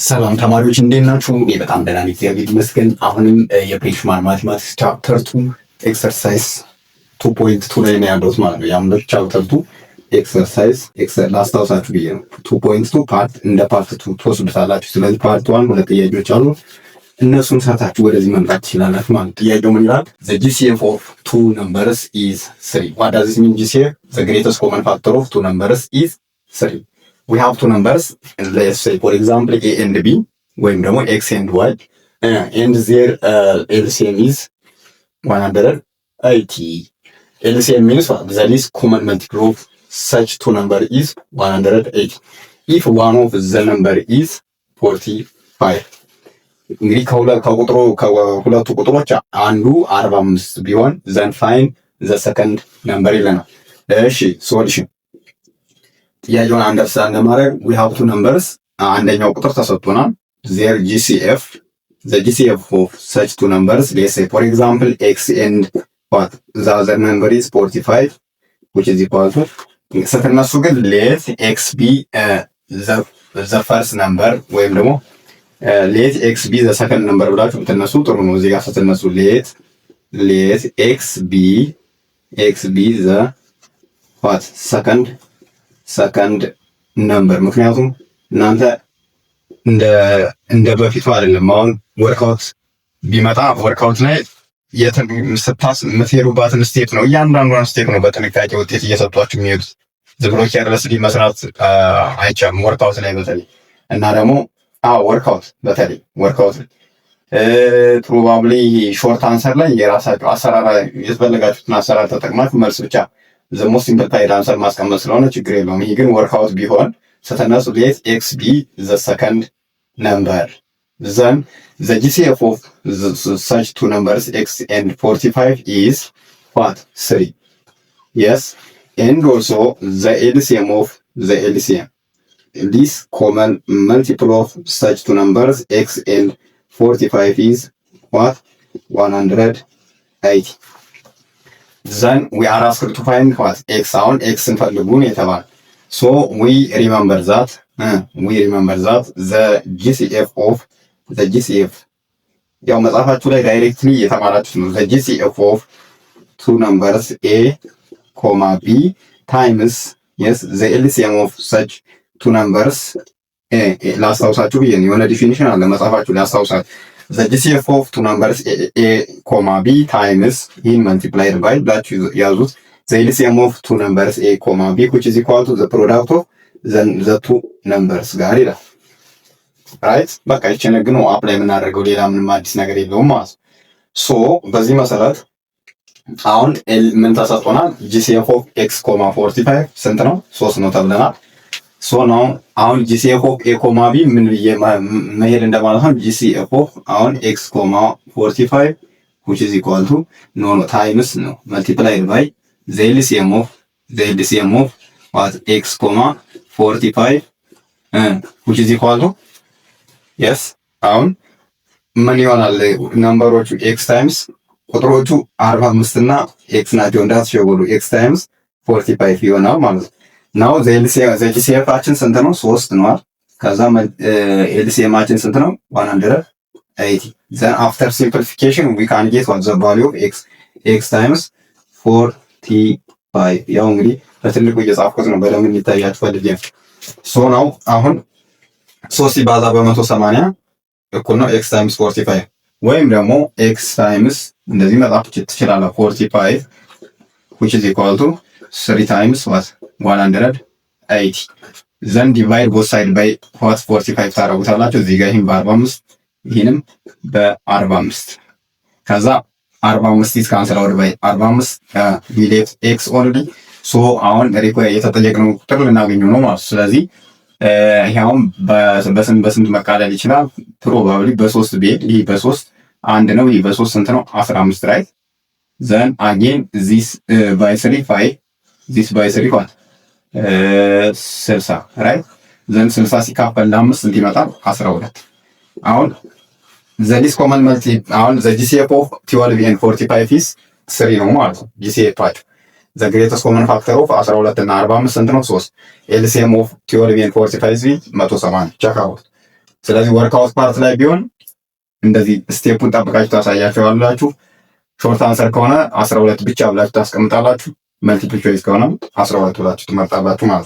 ሰላም ተማሪዎች እንዴት ናችሁ? እኔ በጣም ደህና ነኝ፣ እግዚአብሔር ይመስገን። አሁንም የፍሬሽማን ማቴማቲክስ ቻፕተር 2 ኤክሰርሳይዝ 2.2 ላይ ነው ያለሁት ማለት ነው። ያም ቻፕተር 2 ኤክሰርሳይዝ ላስታውሳችሁ ብዬ ነው። 2.2 ፓርት እንደ ፓርት 2 ትወስዱታላችሁ። ስለዚህ ፓርት 1 ሁለት ጥያቄዎች አሉ፣ እነሱን ሰርታችሁ ወደዚህ መምጣት ትችላላችሁ ማለት ነው። ጥያቄው ምን ይላል? the GCF of two numbers is 3. what does this mean? GCF the greatest common factor of two numbers is 3. we have two numbers, let's say for example a and b, ወይም ደግሞ x and y, and their LCM is 180. LCM means what? The least common multiple of such two number is 180 if one of the number is 45. እንግዲህ ከሁለቱ ቁጥሮች አንዱ 45 ቢሆን then find the second number ይለናል። እሺ ሶሉሽን ጥያቄውን አንደርስታንድ ለማድረግ we have two numbers። አንደኛው ቁጥር ተሰጥቶናል their GCF, the GCF of such two numbers, let's say for example x and what the other number is 45 which is equal to ስትነሱ ግን let x be the first number ወይም ደግሞ let x be the second number ብላችሁ ብትነሱ ጥሩ ነው። እዚህ ጋር ስትነሱ let x be the what second number። ምክንያቱም እናንተ እንደ በፊቱ አይደለም። አሁን ወርክአውት ቢመጣ ወርክአውት ላይ የምትሄዱባትን ስቴፕ ነው፣ እያንዳንዷን ስቴፕ ነው በጥንቃቄ ውጤት እየሰጧችሁ የሚሄዱት። ዝም ብሎ ኬርለስሊ መስራት አይቻልም ወርክአውት ላይ በተለይ እና ደግሞ ወርክአውት ፕሮባብሊ ሾርት አንሰር ላይ የራሳችሁ አሰራር የተፈለጋችሁትን አሰራር ተጠቅማችሁ መልስ ብቻ ዘ ሞስት ኢምፖርታንት አንሰር ማስቀመጥ ስለሆነ ችግር የለውም። ይሄ ግን ወርክአውት ቢሆን ስትነሱ let x be the second number, then the GCF of such two numbers x and 45 is what? 3. Yes, and also the LCM of the LCM, this common multiple of such two numbers x and 45 is what? 180. then we are asked to find what? x. አሁን x እንፈልጉን የተባለ so we remember that the GCF of the GCF ያው መጽሐፋችሁ ላይ ዳይሬክትሊ የተማራችሁት ነው። the GCF of two numbers a, b times yes the LCM of such two numbers ላስታውሳችሁ ብዬ ነው። የሆነ ዲፊኒሽን አለ መጽሐፋችሁ ላይ አስታውሳችሁ። the GCF of two numbers a, b times in multiplied by ብላችሁ ያዙት the LCM of two numbers a, b which is equal to the product of the two numbers ጋር ይላል። ራይት በቃ ይቺን ህግ ነው አፕላይ የምናደርገው፣ ሌላ ምንም አዲስ ነገር የለውም ማለት ነው። ሶ በዚህ መሰረት አሁን ምን ተሰጥቶናል? GCF of x, 45 ስንት ነው? 3 ነው ተብለናል። ሶ ነው አሁን GCF of a, b ምን ብዬ መሄድ እንደማለት ነው። GCF of አሁን x, 45 which is equal to no times ነው multiplied by the LCM of what? x, 45 which is equal to yes አሁን ምን ይሆናል? ነምበሮቹ x ታይምስ ቁጥሮቹ 45 እና x ናቸው እንዳትሸወዱ። x ታይምስ 45 ይሆናል ማለት ነው። ናው the GCF ስንት ነው? 3 ነው። ከዛ LCM ስንት ነው? 180. then after simplification we can get what the value of x times 45. ያው እንግዲህ በትልቁ እየጻፍኩት ነው በደንብ እንዲታያችሁ ፈልጌ ነው። ሶ ናው አሁን 3 ሲባዛ በ180 እኩል ነው x ታይምስ 45 ወይም ደግሞ x ታይምስ እንደዚህ መጻፍ ትችላለህ 45 which is equal to 3 times what? 180. then divide both side by what? 45 ታደርጉታላችሁ። እዚህ ጋር ይሄን በ45 ይሄንም በ45 ከዛ 45 is cancel out by 45 we left x only. so አሁን ሪኳየር የተጠየቅነው ቁጥር ልናገኘው ነው ማለት። ስለዚህ ይሄውን በስንት መቃለል ይችላል? ፕሮባብሊ በ3 ቤት ይሄ በ3 አንድ ነው፣ ይሄ በ3 ስንት ነው? 15 right? then again this by 3 5 this by 3 what? 60 right? then 60 ሲካፈል ለ5 ስንት ይመጣል? 12። አሁን the least common multiple አሁን the GCF of 12 and 45 is 3 ነው ማለት ነው። GCF the greatest common factor of 12 እና 45 ስንት ነው? 3. LCM of 12 and 45 170 check out ስለዚህ ወርክአውት ፓርት ላይ ቢሆን እንደዚህ ስቴፑን ጠብቃችሁ ታሳያችኋላችሁ። ሾርት አንሰር ከሆነ 12 ብቻ ብላችሁ ታስቀምጣላችሁ። መልቲፕል ቾይስ ከሆነ 12 ብላችሁ ትመርጣላችሁ ማለት ነው።